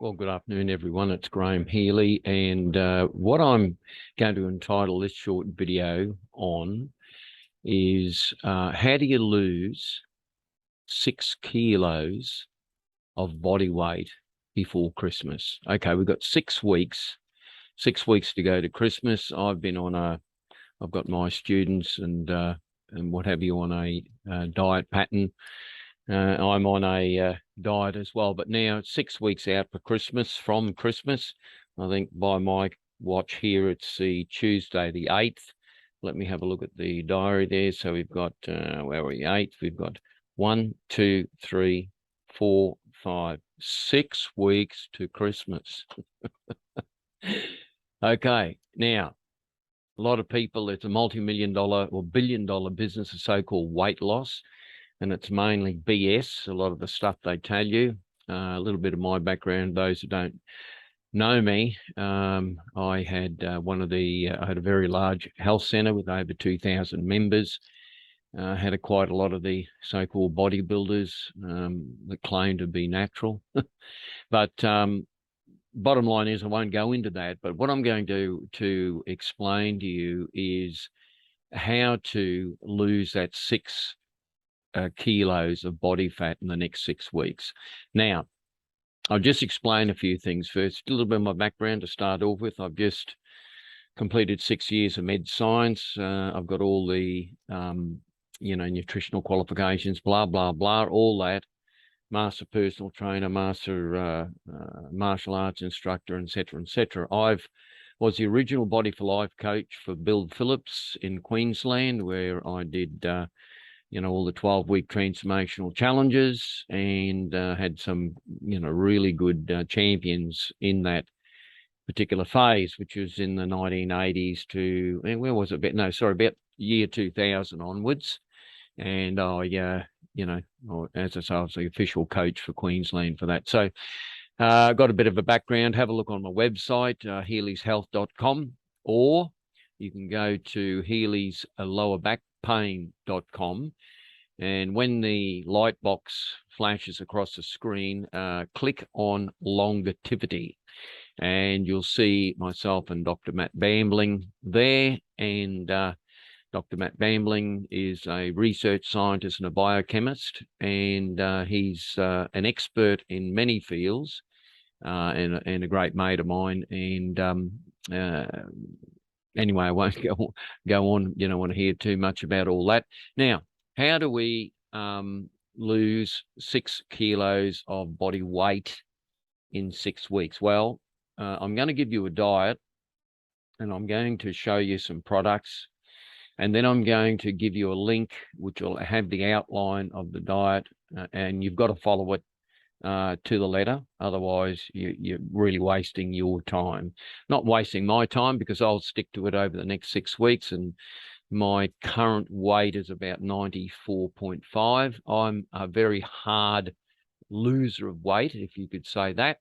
Well, good afternoon, everyone. It's Graham Healy, and what I'm going to entitle this short video on is how do you lose 6 kilos of body weight before Christmas? Okay, we've got 6 weeks, 6 weeks to go to Christmas. I've got my students and what have you on a diet pattern. I'm on a diet as well, but now it's 6 weeks out for Christmas, from Christmas. I think by my watch here, it's the Tuesday, the 8th. Let me have a look at the diary there. So we've got, where are we, 8th? We've got 1, 2, 3, 4, 5, 6 weeks to Christmas. Okay, now, a lot of people, it's a multi-million-dollar or billion-dollar business of so-called weight loss. And it's mainly BS, a lot of the stuff they tell you. A little bit of my background, those who don't know me, I had I had a very large health centre with over 2,000 members. Had quite a lot of the so-called bodybuilders that claim to be natural. But bottom line is I won't go into that. But what I'm going to explain to you is how to lose that 6 kilos of body fat in the next 6 weeks. Now, I'll just explain a few things first. A little bit of my background to start off with. I've just completed 6 years of med science. I've got all the, nutritional qualifications, blah, blah, blah, all that. Master personal trainer, master martial arts instructor, etc., etc. Was the original Body for Life coach for Bill Phillips in Queensland, where I did all the 12-week transformational challenges, and had some, really good champions in that particular phase, which was in the 1980s to, where was it? About year 2000 onwards. And I, as I say, I was the official coach for Queensland for that. So got a bit of a background. Have a look on my website, healyshealth.com, or you can go to Healy's lowerbackpain.com. And when the light box flashes across the screen, click on longevity, and you'll see myself and Dr. Matt Bambling there. And Dr. Matt Bambling is a research scientist and a biochemist, and he's an expert in many fields, and a great mate of mine. And anyway, I won't go on. You don't want to hear too much about all that. Now, how do we lose 6 kilos of body weight in 6 weeks? Well, I'm going to give you a diet, and I'm going to show you some products, and then I'm going to give you a link which will have the outline of the diet, and you've got to follow it to the letter. Otherwise, you're really wasting your time. Not wasting my time, because I'll stick to it over the next 6 weeks, and my current weight is about 94.5. I'm a very hard loser of weight, if you could say that.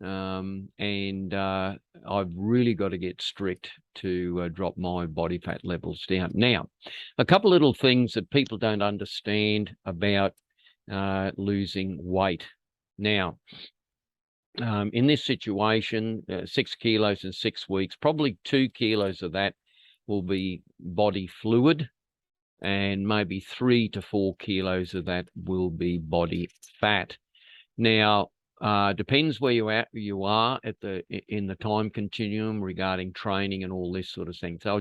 And I've really got to get strict to drop my body fat levels down. Now, a couple little things that people don't understand about losing weight. Now, in this situation, 6 kilos in 6 weeks, probably 2 kilos of that will be body fluid, and maybe 3 to 4 kilos of that will be body fat. Now, depends where you are in the time continuum regarding training and all this sort of thing. So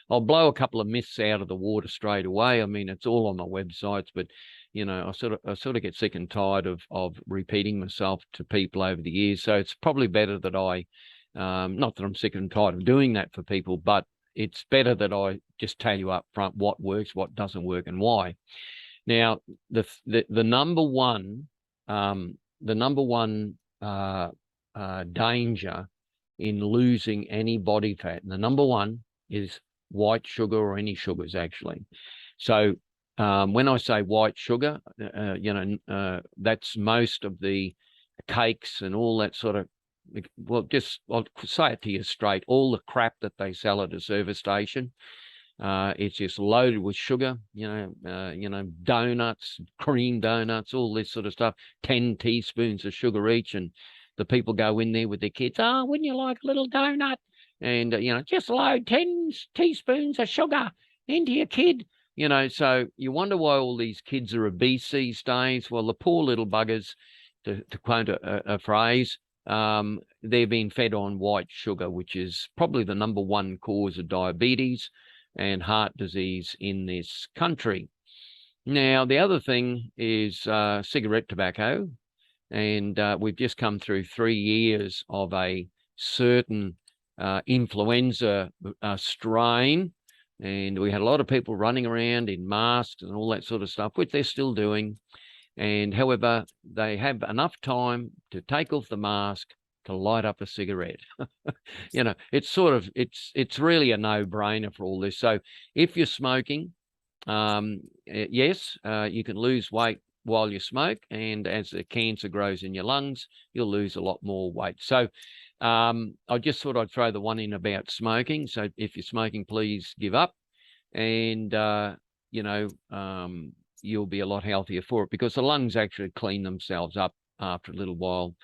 I'll blow a couple of myths out of the water straight away. I mean, it's all on my websites, but I sort of get sick and tired of repeating myself to people over the years. So it's probably better that I, not that I'm sick and tired of doing that for people, but it's better that I just tell you up front what works, what doesn't work, and why. Now, the number one danger in losing any body fat, and the number one is white sugar, or any sugars actually. So when I say white sugar, that's most of the cakes and all that sort of, well, I'll say it to you straight, all the crap that they sell at a service station. It's just loaded with sugar, donuts, cream donuts, all this sort of stuff, 10 teaspoons of sugar each. And the people go in there with their kids. Oh, wouldn't you like a little donut? And, just load 10 teaspoons of sugar into your kid. So you wonder why all these kids are obese these days. Well, the poor little buggers, to quote a phrase, they're being fed on white sugar, which is probably the number one cause of diabetes and heart disease in this country. Now, the other thing is cigarette tobacco. And we've just come through 3 years of a certain influenza strain. And we had a lot of people running around in masks and all that sort of stuff, which they're still doing. And however, they have enough time to take off the mask to light up a cigarette. It's really a no-brainer for all this. So if you're smoking, yes, you can lose weight while you smoke, and as the cancer grows in your lungs, you'll lose a lot more weight. So I just thought I'd throw the one in about smoking. So if you're smoking, please give up, and you'll be a lot healthier for it, because the lungs actually clean themselves up after a little while.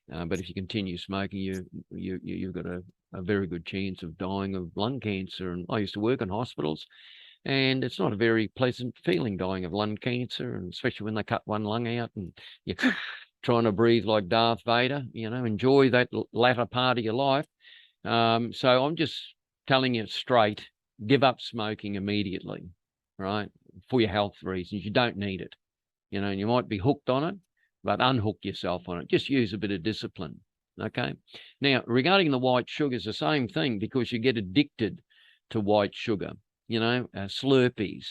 But if you continue smoking, you've got a very good chance of dying of lung cancer. And I used to work in hospitals, and it's not a very pleasant feeling dying of lung cancer, and especially when they cut one lung out and you're trying to breathe like Darth Vader. Enjoy that latter part of your life. So I'm just telling you straight, give up smoking immediately, right? For your health reasons. You don't need it. And you might be hooked on it, but unhook yourself on it. Just use a bit of discipline. Okay. Now, regarding the white sugar, it's the same thing, because you get addicted to white sugar. Slurpees,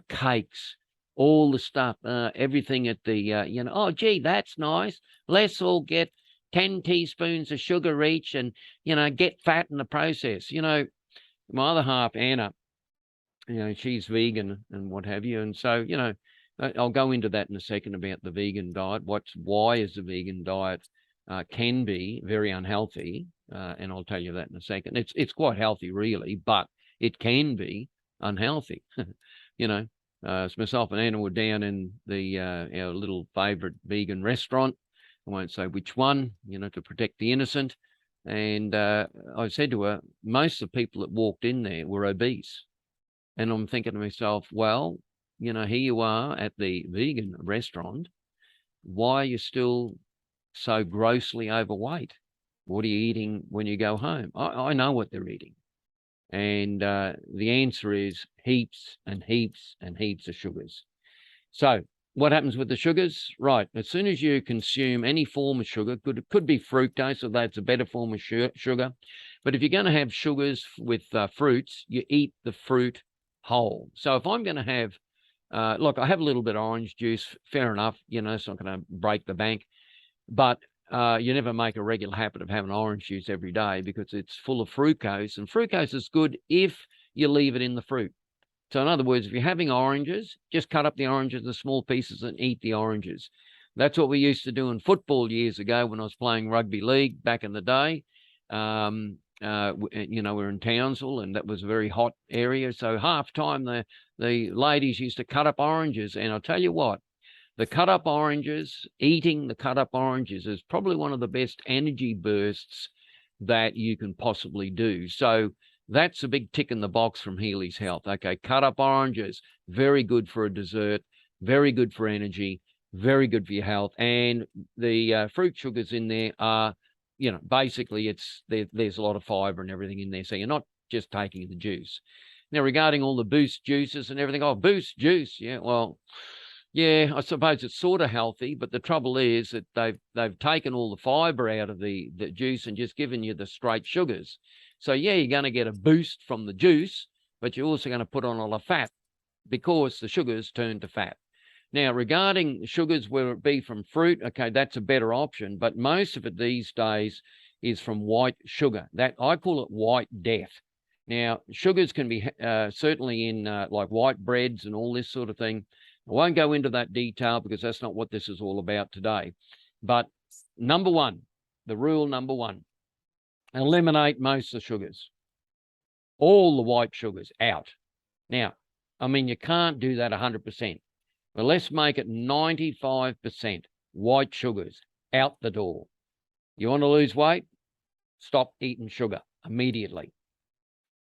cakes, all the stuff, everything at the, oh, gee, that's nice. Let's all get 10 teaspoons of sugar each and, get fat in the process. My other half, Anna, she's vegan and what have you. And so, I'll go into that in a second about the vegan diet. Why is the vegan diet can be very unhealthy, and I'll tell you that in a second. It's quite healthy, really, but it can be unhealthy. So myself and Anna were down in our little favorite vegan restaurant. I won't say which one, to protect the innocent. And I said to her, most of the people that walked in there were obese. And I'm thinking to myself, well, here you are at the vegan restaurant. Why are you still so grossly overweight? What are you eating when you go home? I know what they're eating. And the answer is heaps and heaps and heaps of sugars. So what happens with the sugars? Right. As soon as you consume any form of sugar, it could be fructose, so that's a better form of sugar. But if you're going to have sugars with fruits, you eat the fruit whole. So if I'm going to have, look, I have a little bit of orange juice, fair enough, it's not going to break the bank. But you never make a regular habit of having orange juice every day, because it's full of fructose, and fructose is good if you leave it in the fruit. So in other words, if you're having oranges, just cut up the oranges into small pieces and eat the oranges. That's what we used to do in football years ago when I was playing rugby league back in the day. We're in Townsville, and that was a very hot area. So half time, the ladies used to cut up oranges, and I'll tell you what, the cut-up oranges, eating the cut-up oranges is probably one of the best energy bursts that you can possibly do. So that's a big tick in the box from Healy's Health. Okay, cut-up oranges, very good for a dessert, very good for energy, very good for your health. And the fruit sugars in there are, basically there's a lot of fiber and everything in there. So you're not just taking the juice. Now, regarding all the Boost juices and everything, oh, Boost juice, yeah, well, yeah, I suppose it's sort of healthy, but the trouble is that they've taken all the fiber out of the juice and just given you the straight sugars. So yeah, you're going to get a boost from the juice, but you're also going to put on a lot of fat, because the sugars turn to fat. Now, regarding sugars, whether it be from fruit, okay, that's a better option, but most of it these days is from white sugar. That I call it white death. Now, sugars can be certainly in like white breads and all this sort of thing. I won't go into that detail, because that's not what this is all about today. But number one, the rule number one, eliminate most of the sugars. All the white sugars out. Now, I mean, you can't do that 100%. But let's make it 95% white sugars out the door. You want to lose weight? Stop eating sugar immediately.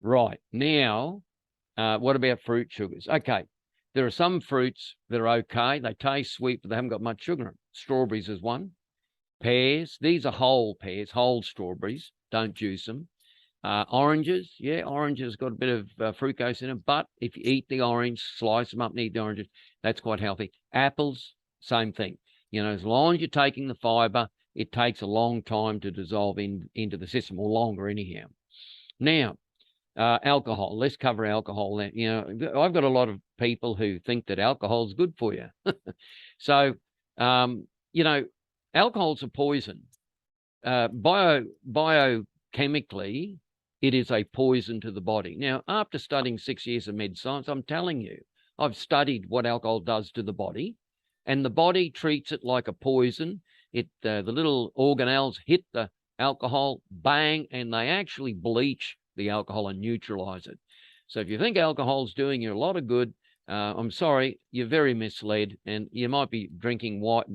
Right. Now, what about fruit sugars? Okay. There are some fruits that are okay. They taste sweet, but they haven't got much sugar in them. Strawberries is one. Pears. These are whole pears, whole strawberries. Don't juice them. Oranges. Yeah, oranges got a bit of fructose in them. But if you eat the orange, slice them up and eat the oranges, that's quite healthy. Apples, same thing. You know, as long as you're taking the fiber, it takes a long time to dissolve into the system, or longer anyhow. Now, alcohol. Let's cover alcohol. You know, I've got a lot of people who think that alcohol is good for you. So, you know, alcohol's a poison. Biochemically, it is a poison to the body. Now, after studying 6 years of med science, I'm telling you, I've studied what alcohol does to the body, and the body treats it like a poison. The little organelles hit the alcohol, bang, and they actually bleach the alcohol and neutralize it. So if you think alcohol's doing you a lot of good, I'm sorry, you're very misled, and you might be drinking white,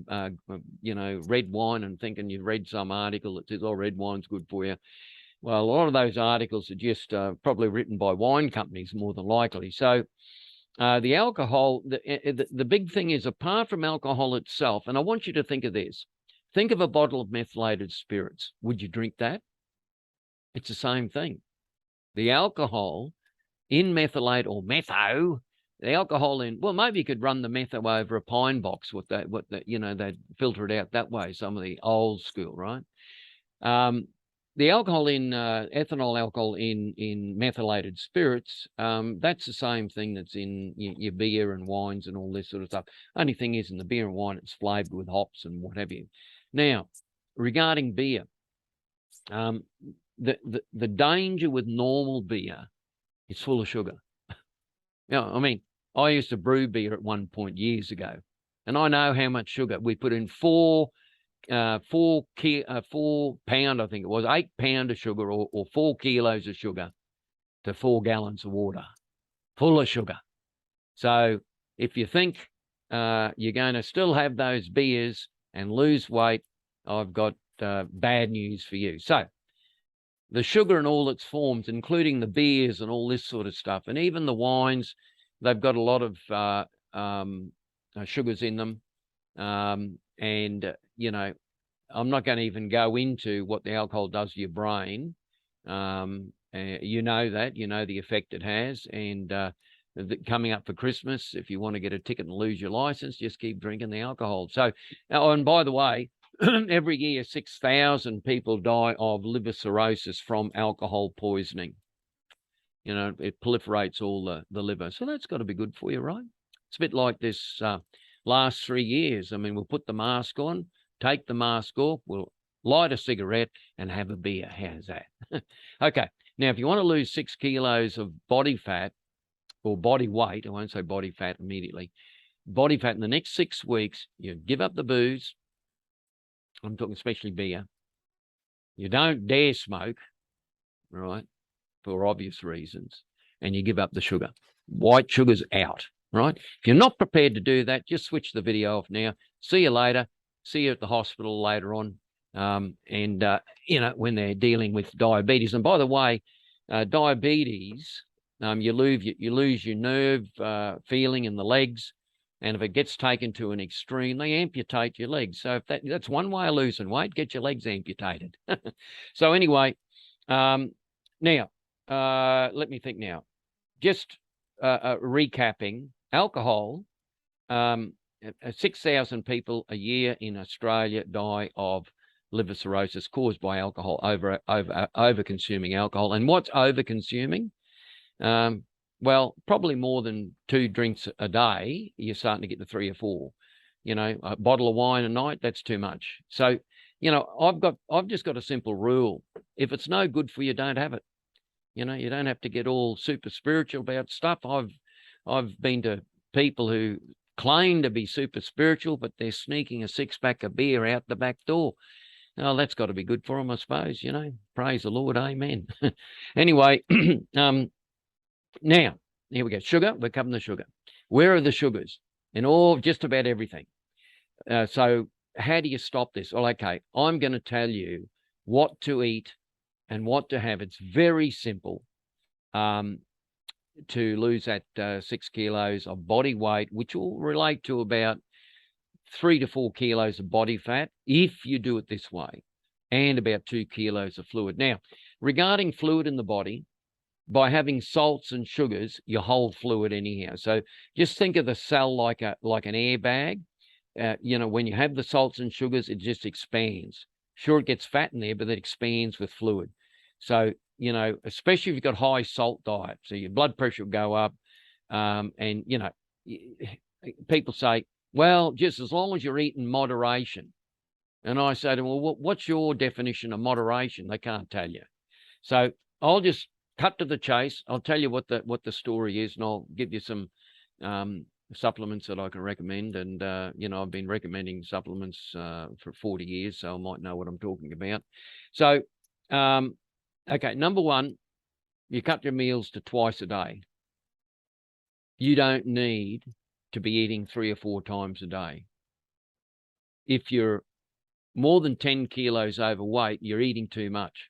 you know, red wine and thinking you've read some article that says, oh, red wine's good for you. Well, a lot of those articles are just probably written by wine companies more than likely. So the alcohol, the big thing is, apart from alcohol itself, and I want you to think of this, think of a bottle of methylated spirits. Would you drink that? It's the same thing. The alcohol in methylate or metho, the alcohol in, well, maybe you could run the metho over a pine box with that, you know, they'd filter it out that way, some of the old school, right? The alcohol in ethanol alcohol in methylated spirits, that's the same thing that's in your beer and wines and all this sort of stuff. Only thing is, in the beer and wine, it's flavored with hops and what have you. Now, regarding beer, the danger with normal beer, it's full of sugar. Now, I mean, I used to brew beer at one point years ago, and I know how much sugar we put in. 4 pound, I think it was, 8 pound of sugar, or 4 kilos of sugar to 4 gallons of water, full of sugar. So if you think you're going to still have those beers and lose weight, I've got bad news for you. So the sugar in all its forms, including the beers and all this sort of stuff, and even the wines, they've got a lot of sugars in them. And, you know, I'm not going to even go into what the alcohol does to your brain. You know that, you know the effect it has. And coming up for Christmas, if you want to get a ticket and lose your license, just keep drinking the alcohol. So, oh, and by the way, every year, 6,000 people die of liver cirrhosis from alcohol poisoning. You know, it proliferates all the liver. So that's got to be good for you, right? It's a bit like this last 3 years. I mean, we'll put the mask on, take the mask off, we'll light a cigarette and have a beer. How's that? Okay. Now, if you want to lose 6 kilos of body fat or body weight, I won't say body fat immediately, body fat in the next 6 weeks, you give up the booze. I'm talking especially beer. You don't dare smoke, right, for obvious reasons, and you give up the sugar. White sugar's out, right? If you're not prepared to do that, just switch the video off now. See you later. See you at the hospital later on, you know, when they're dealing with diabetes. And by the way, diabetes, you lose your nerve feeling in the legs. And if it gets taken to an extreme, they amputate your legs. So if that's one way of losing weight, get your legs amputated. So anyway, now, let me think now. Just recapping, alcohol, 6,000 people a year in Australia die of liver cirrhosis caused by alcohol, over consuming alcohol. And what's over consuming? Well, probably more than 2 drinks a day, you're starting to get to 3 or 4. You know, a bottle of wine a night, that's too much. So, you know, I've just got a simple rule. If it's no good for you, don't have it. You know, you don't have to get all super spiritual about stuff. I've been to people who claim to be super spiritual, but they're sneaking a 6-pack of beer out the back door. Oh, that's got to be good for them, I suppose, you know. Praise the Lord, amen. Anyway, now, here we go. Sugar, we're covering the sugar. Where are the sugars? In all, just about everything. So how do you stop this? Well, okay, I'm going to tell you what to eat and what to have. It's very simple to lose that 6 kilos of body weight, which will relate to about 3 to 4 kilos of body fat if you do it this way, and about 2 kilos of fluid. Now, regarding fluid in the body, by having salts and sugars, you hold fluid anyhow. So just think of the cell like an airbag. When you have the salts and sugars, it just expands. Sure, it gets fat in there, but it expands with fluid. So, especially if you've got high salt diet, so your blood pressure will go up. And, people say, well, just as long as you're eating moderation. And I say to them, well, what's your definition of moderation? They can't tell you. So I'll just cut to the chase. I'll tell you what the story is, and I'll give you some supplements that I can recommend. And, I've been recommending supplements for 40 years, so I might know what I'm talking about. So, okay, number one, you cut your meals to twice a day. You don't need to be eating 3 or 4 times a day. If you're more than 10 kilos overweight, you're eating too much.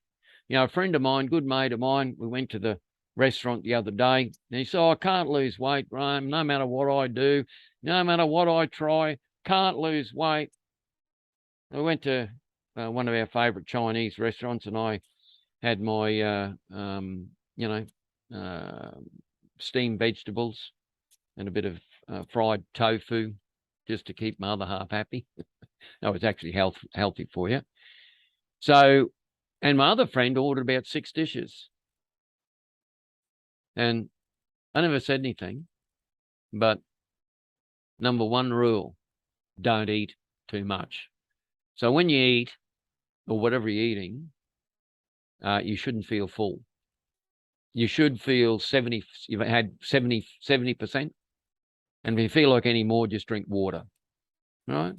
A friend of mine, good mate of mine, we went to the restaurant the other day, and he said, I can't lose weight, Graham, no matter what I do, no matter what I try, can't lose weight. We went to one of our favourite Chinese restaurants, and I had my, steamed vegetables and a bit of fried tofu just to keep my other half happy. No, it's actually healthy for you. So, and my other friend ordered about 6 dishes. And I never said anything, but number one rule, don't eat too much. So when you eat, or whatever you're eating, you shouldn't feel full. You should feel 70, you've had 70%. And if you feel like any more, just drink water. Right?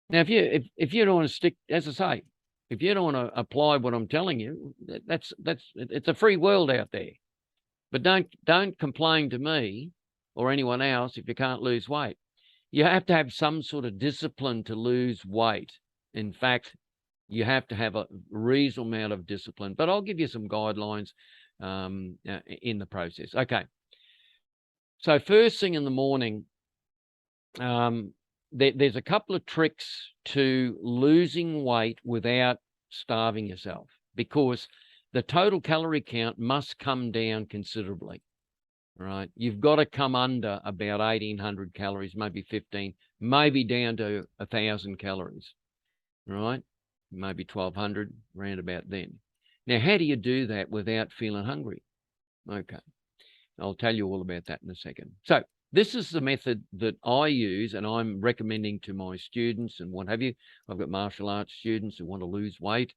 Now, if you don't want to stick, as I say, if you don't want to apply what I'm telling you, it's a free world out there. But don't complain to me or anyone else if you can't lose weight. You have to have some sort of discipline to lose weight. In fact, you have to have a reasonable amount of discipline. But I'll give you some guidelines in the process. Okay. So first thing in the morning, there's a couple of tricks to losing weight without starving yourself, because the total calorie count must come down considerably, right? You've got to come under about 1,800 calories, maybe 15, maybe down to 1,000 calories, right? Maybe 1,200, round about then. Now, how do you do that without feeling hungry? Okay, I'll tell you all about that in a second. So this is the method that I use, and I'm recommending to my students and what have you. I've got martial arts students who want to lose weight,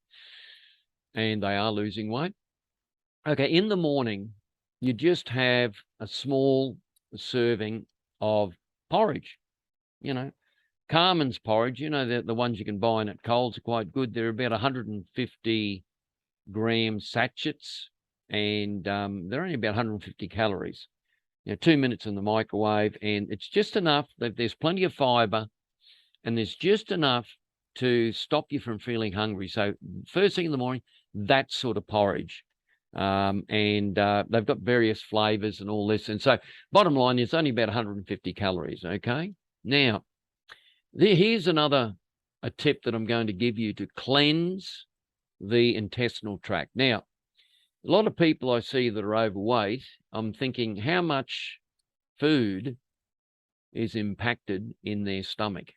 and they are losing weight. Okay, in the morning, you just have a small serving of porridge. Carmen's porridge, the ones you can buy in at Coles are quite good. They're about 150 gram sachets, and they're only about 150 calories. 2 minutes in the microwave, and it's just enough that there's plenty of fiber, and there's just enough to stop you from feeling hungry. So first thing in the morning, that sort of porridge. And they've got various flavors and all this. And so bottom line is only about 150 calories, okay? Now, here's a tip that I'm going to give you to cleanse the intestinal tract. Now, a lot of people I see that are overweight, I'm thinking, how much food is impacted in their stomach?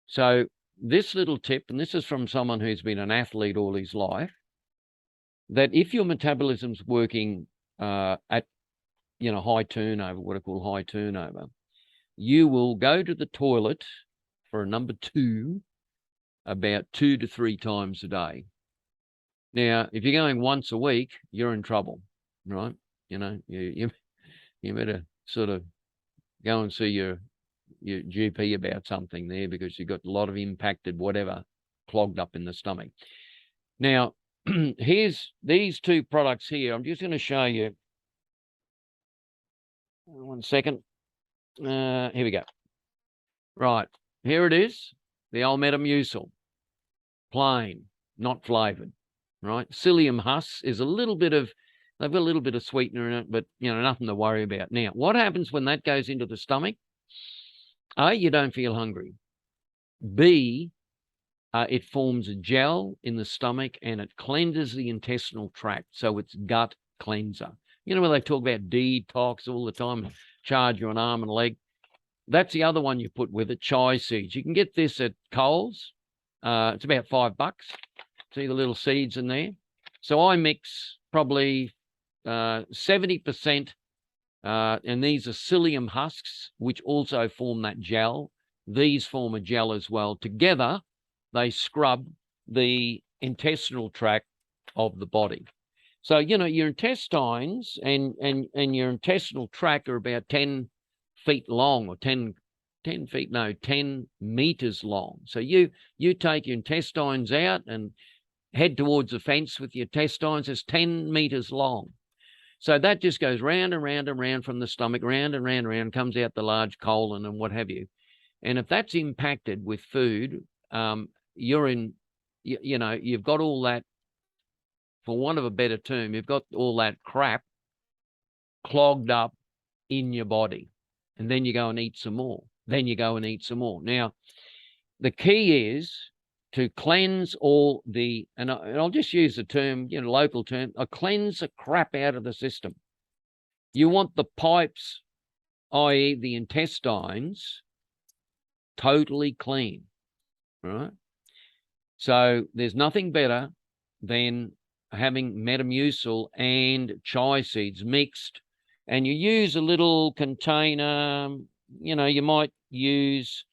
So this little tip, and this is from someone who's been an athlete all his life, that if your metabolism's working at high turnover, what I call high turnover, you will go to the toilet for a number 2 about 2 to 3 times a day. Now, if you're going once a week, you're in trouble, right? You better sort of go and see your GP about something there, because you've got a lot of impacted whatever clogged up in the stomach. Now, here's these 2 products here. I'm just going to show you. 1 second. Here we go. Right. Here it is, the old Metamucil, plain, not flavored, right? Psyllium husk is a little bit of, they've got a little bit of sweetener in it, but, you know, nothing to worry about. Now, what happens when that goes into the stomach? A, you don't feel hungry. B, it forms a gel in the stomach and it cleanses the intestinal tract. So it's gut cleanser. You know, where they talk about detox all the time, charge you an arm and a leg. That's the other one you put with it, chia seeds. You can get this at Coles. It's about $5. See the little seeds in there? So I mix probably 70%, and these are psyllium husks, which also form that gel. These form a gel as well. Together, they scrub the intestinal tract of the body. So, you know, your intestines and your intestinal tract are about 10 feet long, or 10 meters long. So you take your intestines out and head towards the fence with your intestines. It's 10 meters long. So that just goes round and round and round from the stomach, round and round and round, comes out the large colon and what have you. And if that's impacted with food, you're in, you know, you've got all that, for want of a better term, you've got all that crap clogged up in your body. And then you go and eat some more. Then you go and eat some more. Now, the key is to cleanse all the, and I'll just use the term, you know, local term, cleanse the crap out of the system. You want the pipes, i.e. the intestines, totally clean, right? So there's nothing better than having Metamucil and chia seeds mixed, and you use a little container. You know, you might use,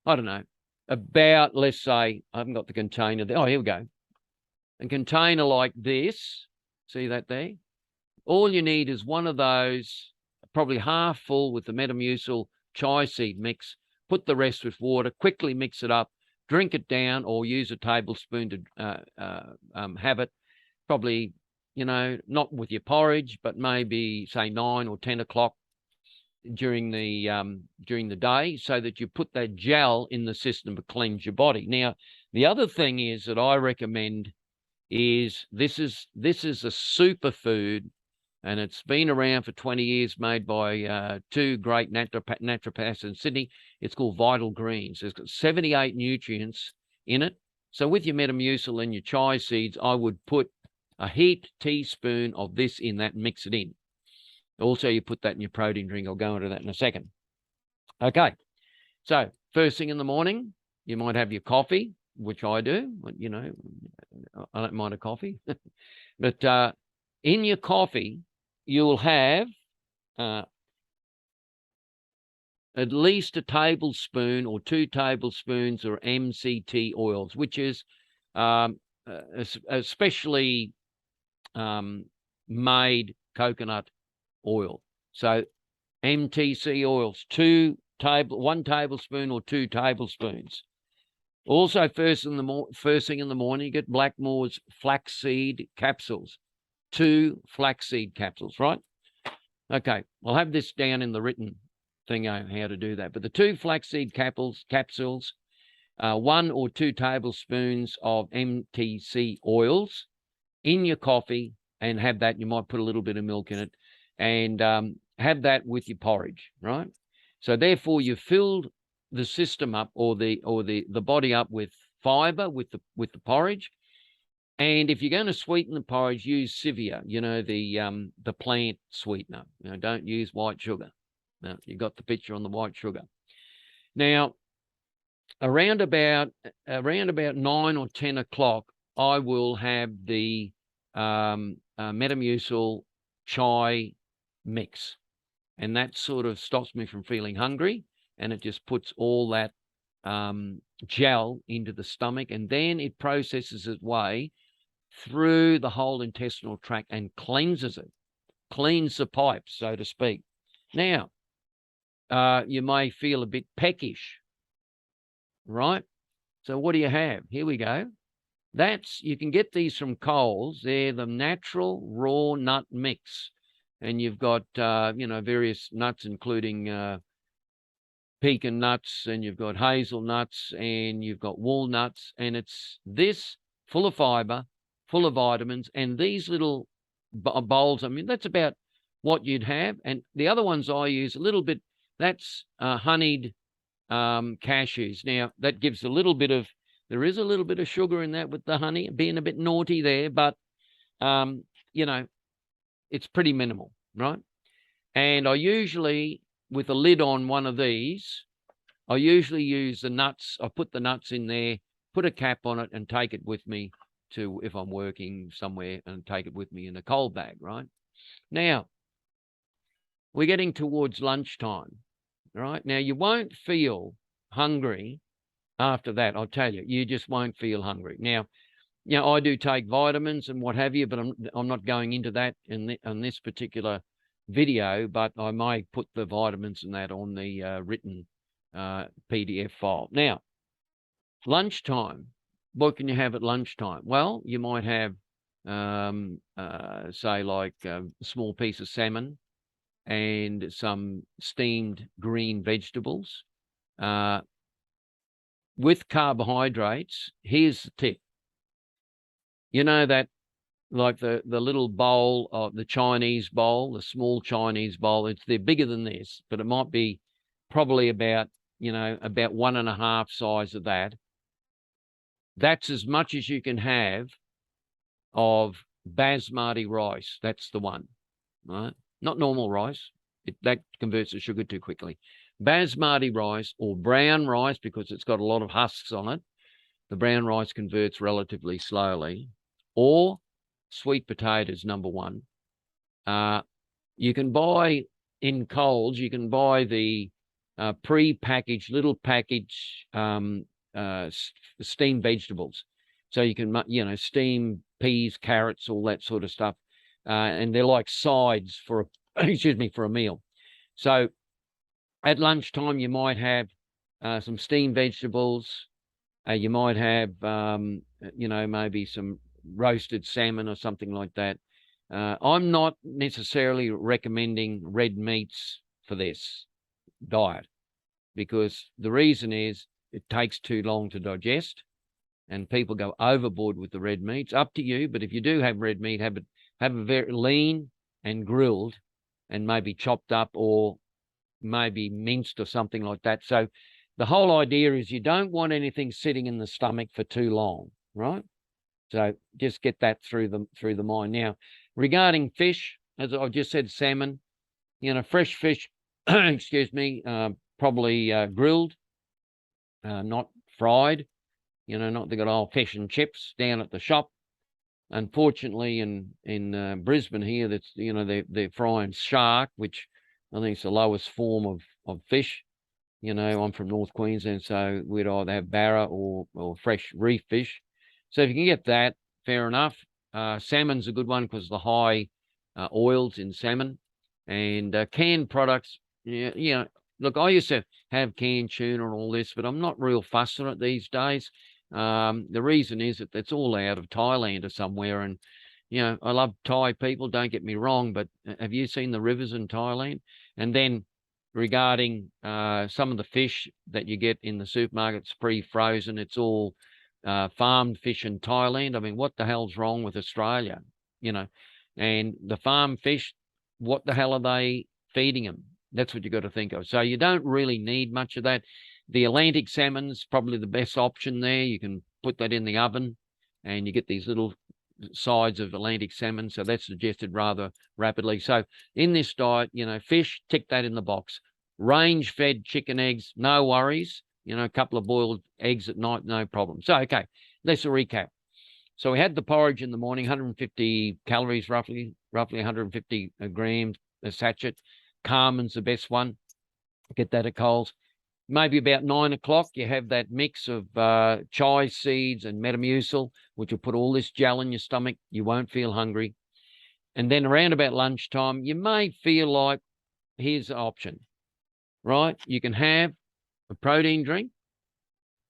I don't know, about, let's say, I haven't got the container there. Oh, here we go. A container like this, see that there? All you need is one of those, probably half full with the Metamucil chia seed mix. Put the rest with water, quickly mix it up, drink it down, or use a tablespoon to have it. Probably, you know, not with your porridge, but maybe say 9 or 10 o'clock during the day, so that you put that gel in the system to cleanse your body. Now, the other thing is that I recommend is this is a superfood, and it's been around for 20 years, made by two great naturopaths in Sydney. It's called Vital Greens. It's got 78 nutrients in it. So with your Metamucil and your chia seeds, I would put a heaped teaspoon of this in that and mix it in. Also, you put that in your protein drink. I'll go into that in a second. Okay. So first thing in the morning, you might have your coffee, which I do. You know, I don't mind a coffee. But in your coffee, you'll have at least a tablespoon or 2 tablespoons of MCT oils, which is especially made coconut oil. So MTC oils, 1 tablespoon or 2 tablespoons. Also, first thing in the morning, you get Blackmore's flaxseed capsules, 2 flaxseed capsules, right? Okay, I'll have this down in the written thing on how to do that. But the 2 flaxseed capsules, 1 or 2 tablespoons of MTC oils in your coffee, and have that. You might put a little bit of milk in it, and have that with your porridge, right? So therefore, you filled the system up, or the body up, with fiber with the porridge. And if you're going to sweeten the porridge, use stevia, you know, the plant sweetener. You know, don't use white sugar. Now, you got the picture on the white sugar. Now, around about 9 or 10 o'clock, I will have the Metamucil chai mix, and that sort of stops me from feeling hungry, and it just puts all that gel into the stomach, and then it processes its way through the whole intestinal tract and cleanses it, cleans the pipes, so to speak. Now, you may feel a bit peckish, right? So what do you have? Here we go. You can get these from Coles. They're the natural raw nut mix. And you've got, you know, various nuts, including pecan nuts, and you've got hazelnuts, and you've got walnuts, and it's this full of fiber, full of vitamins, and these little bowls, I mean, that's about what you'd have. And the other ones I use a little bit, that's honeyed cashews. Now, that gives a little bit of, there is a little bit of sugar in that with the honey, being a bit naughty there, but, you know, it's pretty minimal, right? And I usually, with a lid on one of these, I usually use the nuts. I put the nuts in there, put a cap on it, and take it with me to, if I'm working somewhere, and take it with me in a cold bag, right? Now, we're getting towards lunchtime, right? Now, you won't feel hungry after that, I'll tell you. You just won't feel hungry. Now, you know, I do take vitamins and what have you, but I'm not going into that in this particular video, but I may put the vitamins and that on the written PDF file. Now, lunchtime. What can you have at lunchtime? Well, you might have, say, like a small piece of salmon and some steamed green vegetables. With carbohydrates, here's the tip. You know that, like the little bowl, of the Chinese bowl, the small Chinese bowl, they're bigger than this, but it might be probably about, you know, about 1.5 size of that. That's as much as you can have of basmati rice. That's the one, right? Not normal rice. That converts to sugar too quickly. Basmati rice or brown rice, because it's got a lot of husks on it. The brown rice converts relatively slowly. Or sweet potatoes, number one. You can buy in Coles, you can buy the pre-packaged little package steamed vegetables. So you can, you know, steam peas, carrots, all that sort of stuff. And they're like sides for, excuse me, for a meal. So at lunchtime, you might have some steamed vegetables. You might have, you know, maybe some roasted salmon or something like that. I'm not necessarily recommending red meats for this diet, because the reason is it takes too long to digest and people go overboard with the red meats. Up to you, but if you do have red meat, have it very lean and grilled and maybe chopped up or maybe minced or something like that. So the whole idea is you don't want anything sitting in the stomach for too long, right? So just get that through the mind. Now, regarding fish, as I've just said, salmon, you know, fresh fish, excuse me, probably grilled, not fried, you know, not the good old fish and chips down at the shop. Unfortunately, in Brisbane here, that's, you know, they're frying shark, which I think is the lowest form of fish. You know, I'm from North Queensland, so we'd either have barra or fresh reef fish. So if you can get that, fair enough. Salmon's a good one because the high oils in salmon. And canned products, yeah, you know, look, I used to have canned tuna and all this, but I'm not real fussed on it these days. The reason is that it's all out of Thailand or somewhere. And, you know, I love Thai people, don't get me wrong, but have you seen the rivers in Thailand? And then regarding some of the fish that you get in the supermarkets pre-frozen, it's all farmed fish in Thailand. I mean, what the hell's wrong with Australia? You know, and the farm fish, what the hell are they feeding them? That's what you got to think of. So you don't really need much of that. The Atlantic salmon's probably the best option there. You can put that in the oven and you get these little sides of Atlantic salmon. So that's digested rather rapidly. So in this diet, you know, fish, tick that in the box. Range-fed chicken eggs, no worries. You know, a couple of boiled eggs at night, no problem. So, okay, let's recap. So we had the porridge in the morning, 150 calories, roughly 150 grams a sachet. Carmen's the best one. Get that at Coles. Maybe about 9 o'clock, you have that mix of chia seeds and Metamucil, which will put all this gel in your stomach. You won't feel hungry. And then around about lunchtime, you may feel like, here's the option, right? You can have a protein drink.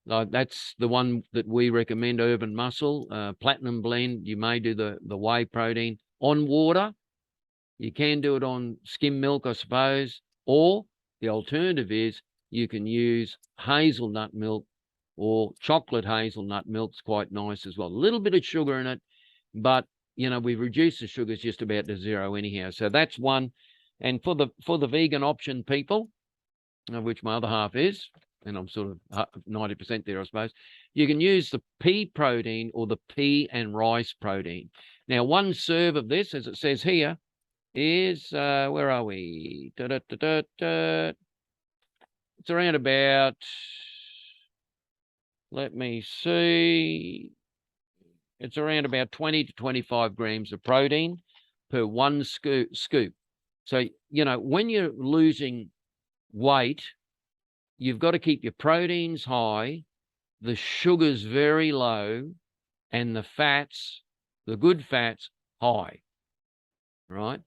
That's the one that we recommend, Urban Muscle, Platinum Blend. You may do the whey protein on water. You can do it on skim milk, I suppose. Or the alternative is You can use hazelnut milk, or chocolate hazelnut milk's quite nice as well. A little bit of sugar in it, but we've reduced the sugars just about to zero anyhow. So that's one. And for the vegan option people, which my other half is, and I'm sort of 90% there, I suppose, you can use the pea protein or the pea and rice protein. Now, one serve of this, as it says here, is, where are we? It's around about, let me see, it's around about 20 to 25 grams of protein per one scoop. So, when you're losing weight, you've got to keep your proteins high, the sugars very low, and the fats, the good fats, high, right?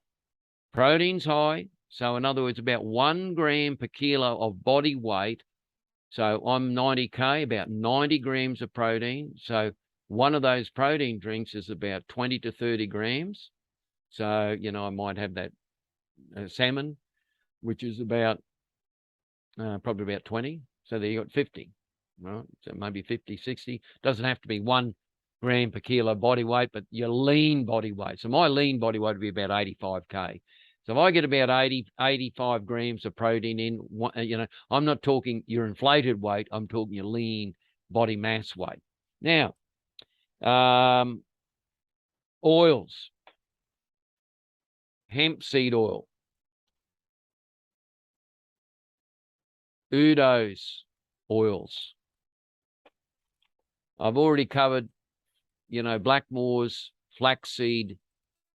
Proteins high. So in other words, about 1 gram per kilo of body weight. So I'm 90K, about 90 grams of protein. So one of those protein drinks is about 20 to 30 grams. So, I might have that salmon, which is about probably about 20. So there you got 50, right? So maybe 50, 60. Doesn't have to be 1 gram per kilo body weight, but your lean body weight. So my lean body weight would be about 85K. So if I get about 85 grams of protein in, I'm not talking your inflated weight. I'm talking your lean body mass weight. Now, oils, hemp seed oil, Udo's oils. I've already covered, Blackmore's flaxseed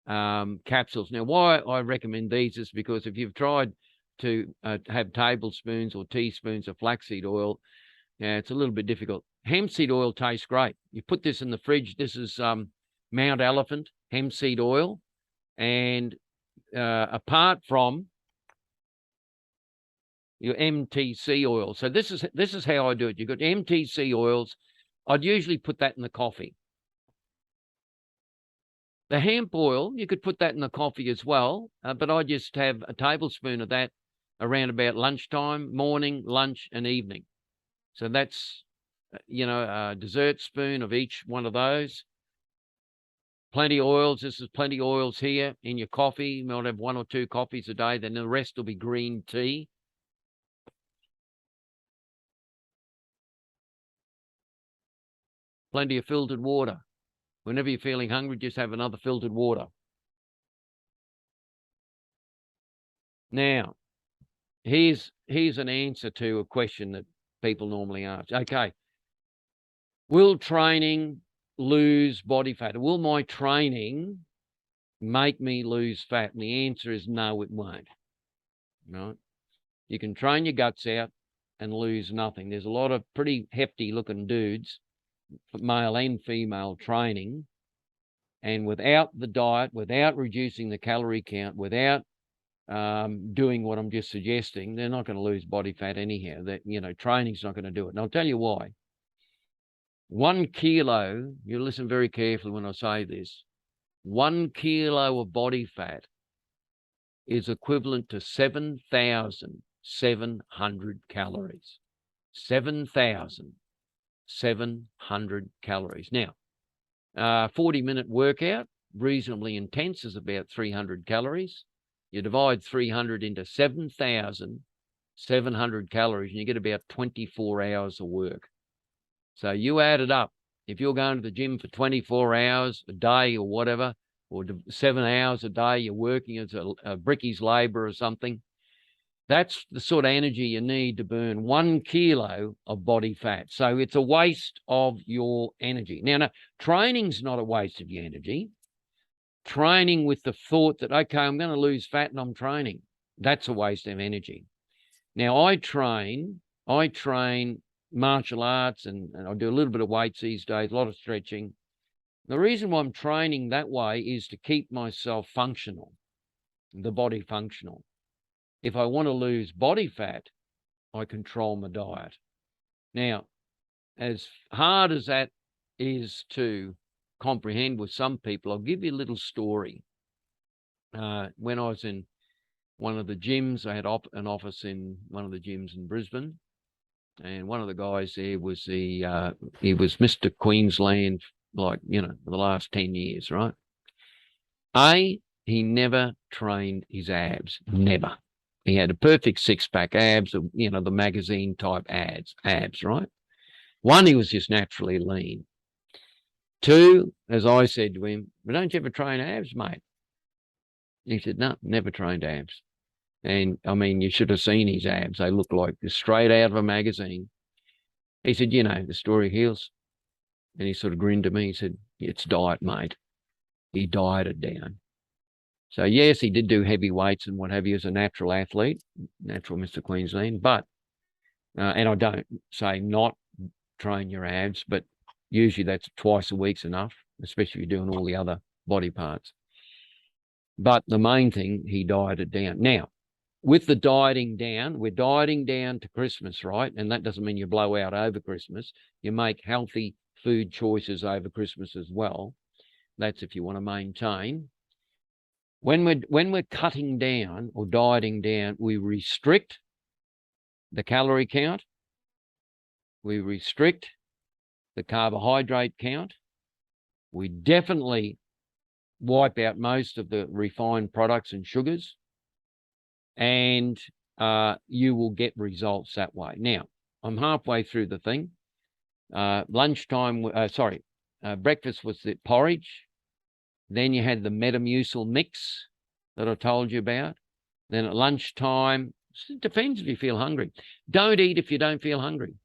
capsules. Now, why I recommend these is because if you've tried to have tablespoons or teaspoons of flaxseed oil, it's a little bit difficult. Hemp seed oil tastes great. You put this in the fridge. This is Mount Elephant hemp seed oil. And apart from your MTC oil. So this is how I do it. You've got MTC oils. I'd usually put that in the coffee. The hemp oil, you could put that in the coffee as well, but I just have a tablespoon of that around about lunchtime, morning, lunch, and evening. So that's, a dessert spoon of each one of those. Plenty of oils. This is plenty of oils here in your coffee. You might have 1 or 2 coffees a day. Then the rest will be green tea. Plenty of filtered water. Whenever you're feeling hungry, just have another filtered water. Now, here's an answer to a question that people normally ask. Okay, will training lose body fat? Will my training make me lose fat? And the answer is no, it won't. Right? You can train your guts out and lose nothing. There's a lot of pretty hefty looking dudes, male and female, training, and without the diet, without reducing the calorie count, without doing what I'm just suggesting, they're not going to lose body fat anyhow. That, training's not going to do it. And I'll tell you why. 1 kilo, you listen very carefully when I say this, 1 kilo of body fat is equivalent to 7,700 calories. 7,700 calories. Now, 40-minute workout, reasonably intense, is about 300 calories. You divide 300 into 7,700 calories, and you get about 24 hours of work. So you add it up. If you're going to the gym for 24 hours a day or whatever, or 7 hours a day, you're working as a bricky's labor or something, that's the sort of energy you need to burn 1 kilo of body fat. So it's a waste of your energy. Now, training's not a waste of your energy. Training with the thought that, okay, I'm going to lose fat and I'm training, that's a waste of energy. Now, I train martial arts and I do a little bit of weights these days, a lot of stretching. The reason why I'm training that way is to keep myself functional, the body functional. If I want to lose body fat, I control my diet. Now, as hard as that is to comprehend with some people, I'll give you a little story. When I was in one of the gyms. I had an office in one of the gyms in Brisbane, and one of the guys there was he was Mr. Queensland, like, for the last 10 years, right? He never trained his abs, never. He had a perfect six-pack abs, the magazine type abs, right? One, he was just naturally lean. Two, as I said to him, "But don't you ever train abs, mate?" He said, "No, never trained abs." And I mean, you should have seen his abs. They look like they're straight out of a magazine. He said, "The story heals." And he sort of grinned at me. He said, "It's diet, mate." He dieted down. So yes, he did do heavy weights and what have you as a natural athlete, natural Mr. Queensland. But, and I don't say not train your abs, but usually that's twice a week's enough, especially if you're doing all the other body parts. But the main thing, he dieted down. Now, with the dieting down, we're dieting down to Christmas, right? And that doesn't mean you blow out over Christmas. You make healthy food choices over Christmas as well. That's if you want to maintain. When we're cutting down or dieting down, we restrict the calorie count. We restrict the carbohydrate count. We definitely wipe out most of the refined products and sugars, and you will get results that way. Now, I'm halfway through the thing. Lunchtime, breakfast was the porridge. Then you had the Metamucil mix that I told you about. Then at lunchtime, it depends if you feel hungry. Don't eat if you don't feel hungry.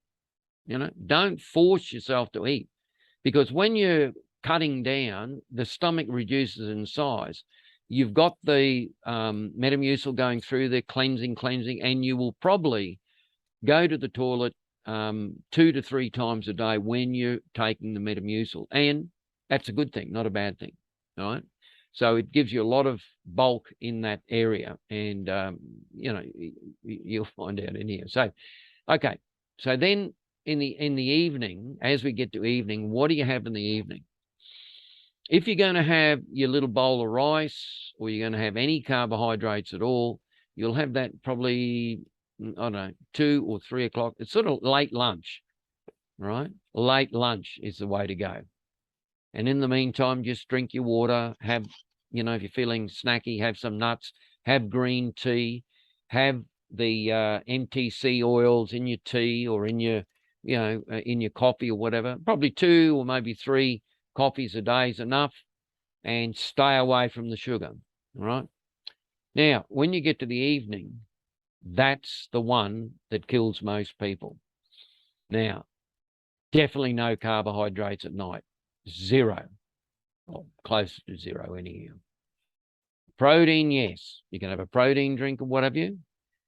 Don't force yourself to eat, because when you're cutting down, the stomach reduces in size. You've got the Metamucil going through there, cleansing, and you will probably go to the toilet 2 to 3 times a day when you're taking the Metamucil. And that's a good thing, not a bad thing. All right. So it gives you a lot of bulk in that area, and you'll find out in here. So, okay. So then in the evening, as we get to evening, what do you have in the evening? If you're going to have your little bowl of rice, or you're going to have any carbohydrates at all, you'll have that probably, I don't know, 2 or 3 o'clock. It's sort of late lunch, right? Late lunch is the way to go. And in the meantime, just drink your water, have, if you're feeling snacky, have some nuts, have green tea, have the MTC oils in your tea or in your, in your coffee or whatever. Probably 2 or maybe 3 coffees a day is enough, and stay away from the sugar, all right? Now, when you get to the evening, that's the one that kills most people. Now, definitely no carbohydrates at night. 0, or close to 0 anyhow. Protein, yes. You can have a protein drink or what have you.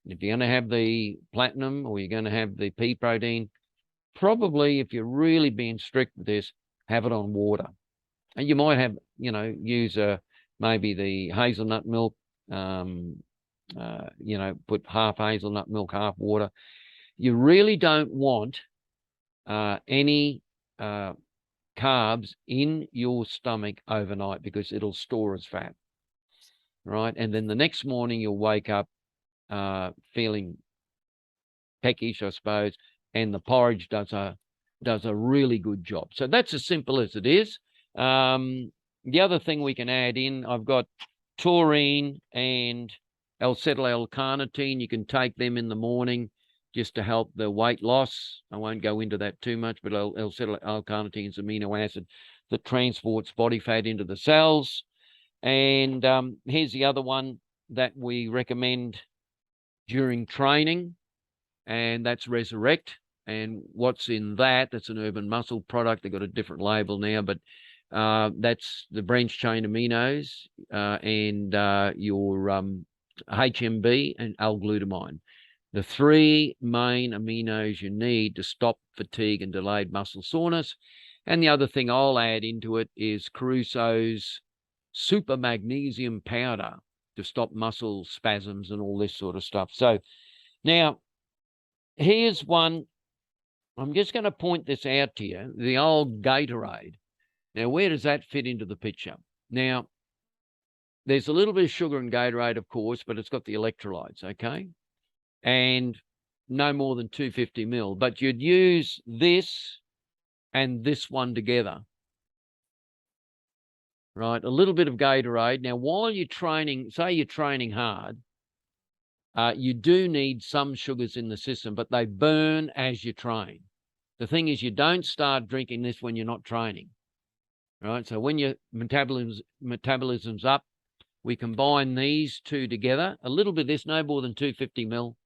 And if you're going to have the platinum or you're going to have the pea protein, probably if you're really being strict with this, have it on water. And you might have, use maybe the hazelnut milk, put half hazelnut milk, half water. You really don't want any carbs in your stomach overnight, because it'll store as fat, right? And then the next morning you'll wake up feeling peckish, I suppose, and the porridge does a really good job. So that's as simple as it is. The other thing we can add in, I've got taurine and L-acetyl-L-carnitine. You can take them in the morning just to help the weight loss. I won't go into that too much, but L-acetyl-L-carnitine is an amino acid that transports body fat into the cells. And here's the other one that we recommend during training, and that's Resurrect. And what's in that? That's an Urban Muscle product. They've got a different label now, but that's the branched chain aminos and your HMB and L-glutamine. The 3 main aminos you need to stop fatigue and delayed muscle soreness. And the other thing I'll add into it is Crusoe's super magnesium powder to stop muscle spasms and all this sort of stuff. So now here's one. I'm just going to point this out to you, the old Gatorade. Now, where does that fit into the picture? Now, there's a little bit of sugar in Gatorade, of course, but it's got the electrolytes, okay? And no more than 250 ml. But you'd use this and this one together, right? A little bit of Gatorade. Now, while you're training, say you're training hard, you do need some sugars in the system, but they burn as you train. The thing is, you don't start drinking this when you're not training, right? So when your metabolism's up, we combine these two together. A little bit of this, no more than 250 ml,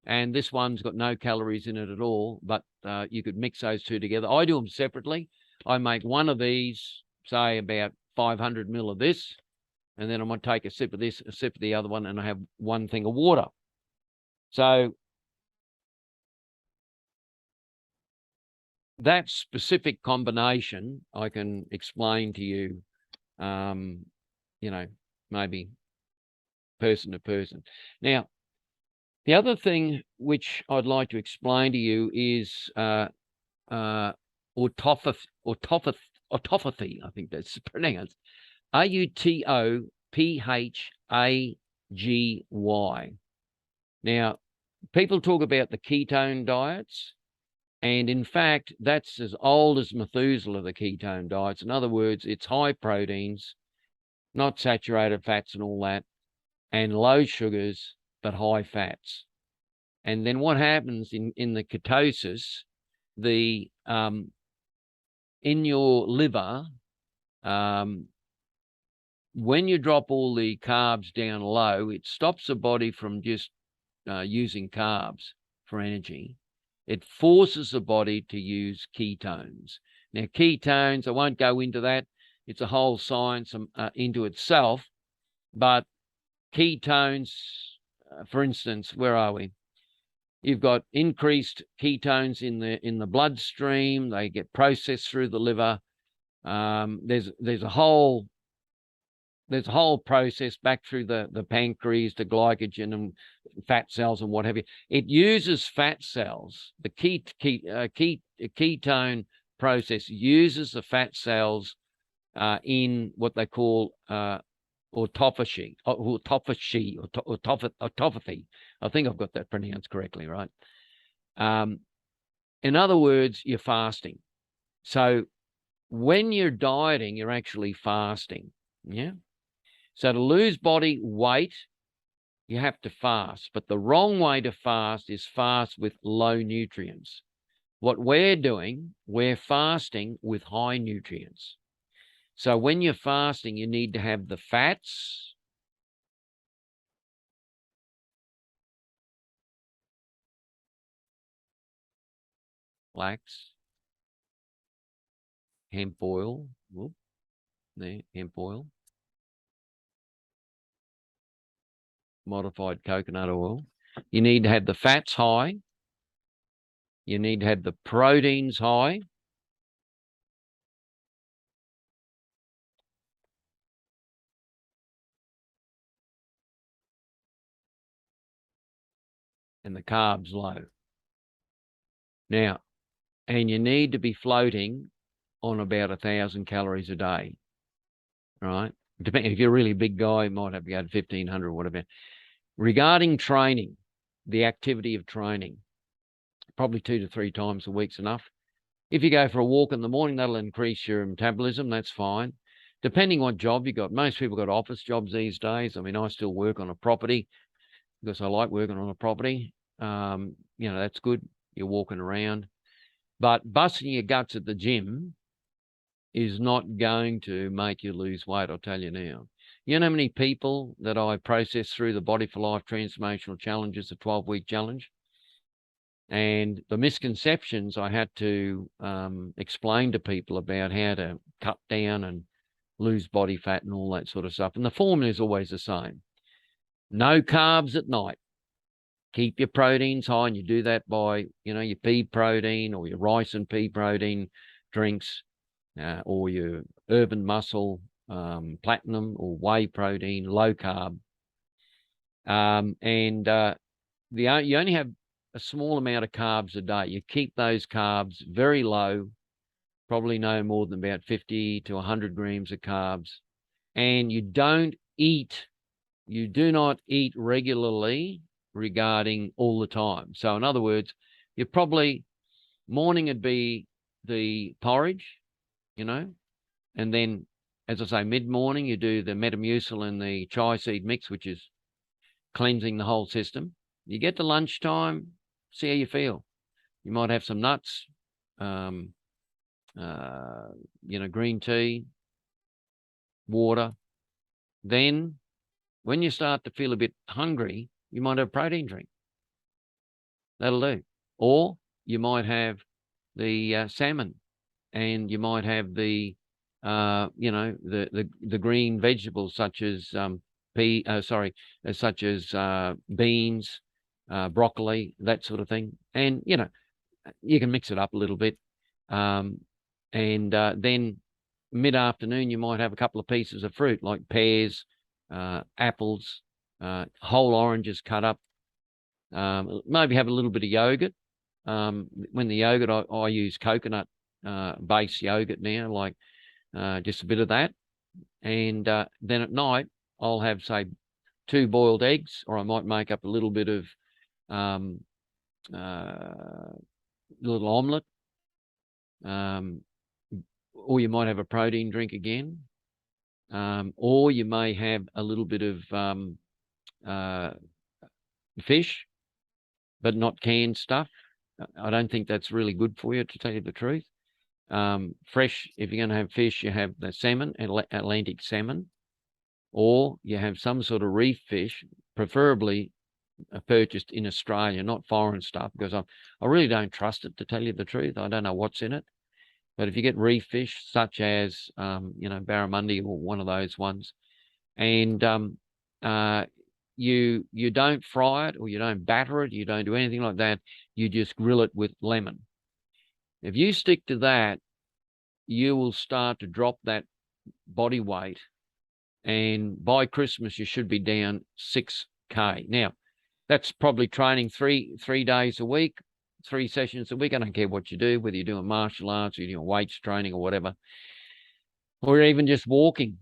and this one's got no calories in it at all, but you could mix those two together. I do them separately. I make one of these, say about 500 ml of this, and then I'm going to take a sip of this, a sip of the other one, and I have one thing of water. So that specific combination, I can explain to you, you know, maybe person to person. Now, the other thing which I'd like to explain to you is autophagy, I think that's pronounced, Autophagy. Now, people talk about the ketone diets, and in fact, that's as old as Methuselah, the ketone diets. In other words, it's high proteins, not saturated fats and all that, and low sugars, but high fats. And then what happens in the ketosis, the in your liver, when you drop all the carbs down low, it stops the body from just using carbs for energy. It forces the body to use ketones. Now, ketones, I won't go into that. It's a whole science into itself. But ketones, for instance, where are we? You've got increased ketones in the bloodstream. They get processed through the liver. There's a whole process back through the pancreas to glycogen and fat cells and what have you. It uses fat cells. The ketone process uses the fat cells in what they call autophagy. I think I've got that pronounced correctly, right? In other words, you're fasting. So when you're dieting, you're actually fasting. Yeah. So to lose body weight, you have to fast. But the wrong way to fast is fast with low nutrients. What we're doing, we're fasting with high nutrients. So when you're fasting, you need to have the fats, flax, hemp oil, hemp oil, modified coconut oil. You need to have the fats high. You need to have the proteins high. And the carbs low. Now, and you need to be floating on about 1,000 calories a day, right? Depending, if you're a really big guy, you might have to go to 1,500 or whatever. Regarding training, the activity of training, probably 2 to 3 times a week's enough. If you go for a walk in the morning, that'll increase your metabolism. That's fine. Depending what job you got. Most people got office jobs these days. I mean, I still work on a property because I like working on a property. You know, that's good. You're walking around. But busting your guts at the gym is not going to make you lose weight, I'll tell you now. You know how many people that I process through the Body for Life Transformational Challenges, a 12-week challenge? And the misconceptions I had to explain to people about how to cut down and lose body fat and all that sort of stuff. And the formula is always the same. No carbs at night. Keep your proteins high, and you do that by, you know, your pea protein or your rice and pea protein drinks, or your Urban Muscle platinum or whey protein, low carb. You only have a small amount of carbs a day. You keep those carbs very low, probably no more than about 50 to 100 grams of carbs. And you don't eat regularly regarding all the time. So in other words, you probably morning would be the porridge, and then, as I say, mid-morning you do the Metamucil and the chia seed mix, which is cleansing the whole system. You get to lunchtime, see how you feel. You might have some nuts, green tea, water. Then when you start to feel a bit hungry, you might have a protein drink. That'll do. Or you might have the salmon, and you might have the the green vegetables such as such as beans, broccoli, that sort of thing. And you can mix it up a little bit. Then mid-afternoon you might have a couple of pieces of fruit like pears, apples, whole oranges cut up. Maybe have a little bit of yogurt. When the yogurt, I use coconut base yogurt now, like just a bit of that. And then at night I'll have, say, 2 boiled eggs, or I might make up a little bit of little omelette. Or you might have a protein drink again. Or you may have a little bit of fish, but not canned stuff. I don't think that's really good for you, to tell you the truth. Fresh, if you're going to have fish, you have the salmon, Atlantic salmon, or you have some sort of reef fish, preferably purchased in Australia, not foreign stuff, because I really don't trust it, to tell you the truth. I don't know what's in it. But if you get reef fish, such as barramundi or one of those ones, and you don't fry it, or you don't batter it, you don't do anything like that, you just grill it with lemon. If you stick to that, you will start to drop that body weight, and by Christmas you should be down 6K. Now, that's probably training three days a week, 3 sessions a week. I don't care what you do, whether you're doing martial arts or you're doing weights training or whatever, or even just walking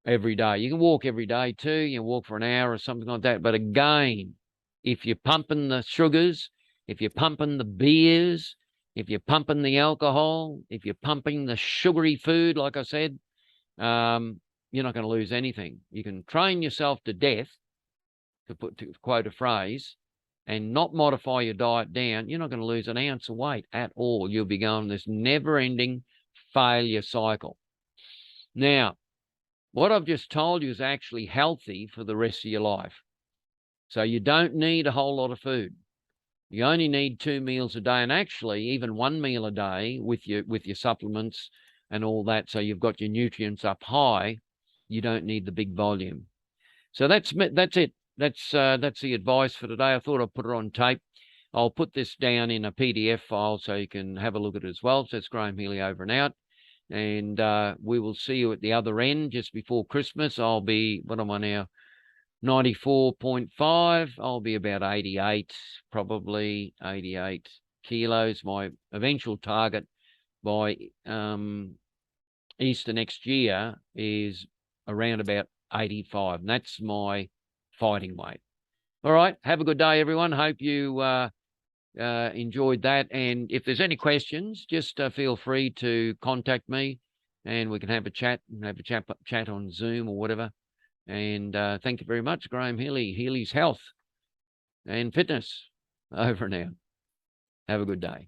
every day. You can walk every day too. You can walk for an hour or something like that. But again, if you're pumping the sugars, if you're pumping the beers, if you're pumping the alcohol, if you're pumping the sugary food, like I said, you're not going to lose anything. You can train yourself to death, to quote a phrase, and not modify your diet down. You're not going to lose an ounce of weight at all. You'll be going this never-ending failure cycle. Now, what I've just told you is actually healthy for the rest of your life. So you don't need a whole lot of food. You only need 2 meals a day, and actually even 1 meal a day with your supplements and all that. So you've got your nutrients up high. You don't need the big volume. So that's it. That's the advice for today. I thought I'd put it on tape. I'll put this down in a PDF file so you can have a look at it as well. So it's Graham Healy over and out. And we will see you at the other end just before Christmas. I'll be, what am I now? 94.5. I'll be about 88, probably 88 kilos. My eventual target by Easter next year is around about 85. And that's my fighting weight. All right. Have a good day, everyone. Hope you enjoyed that. And if there's any questions, just feel free to contact me, and we can have a chat on Zoom or whatever. And thank you very much. Graham Healy, Healy's Health and Fitness, over and out. Have a good day.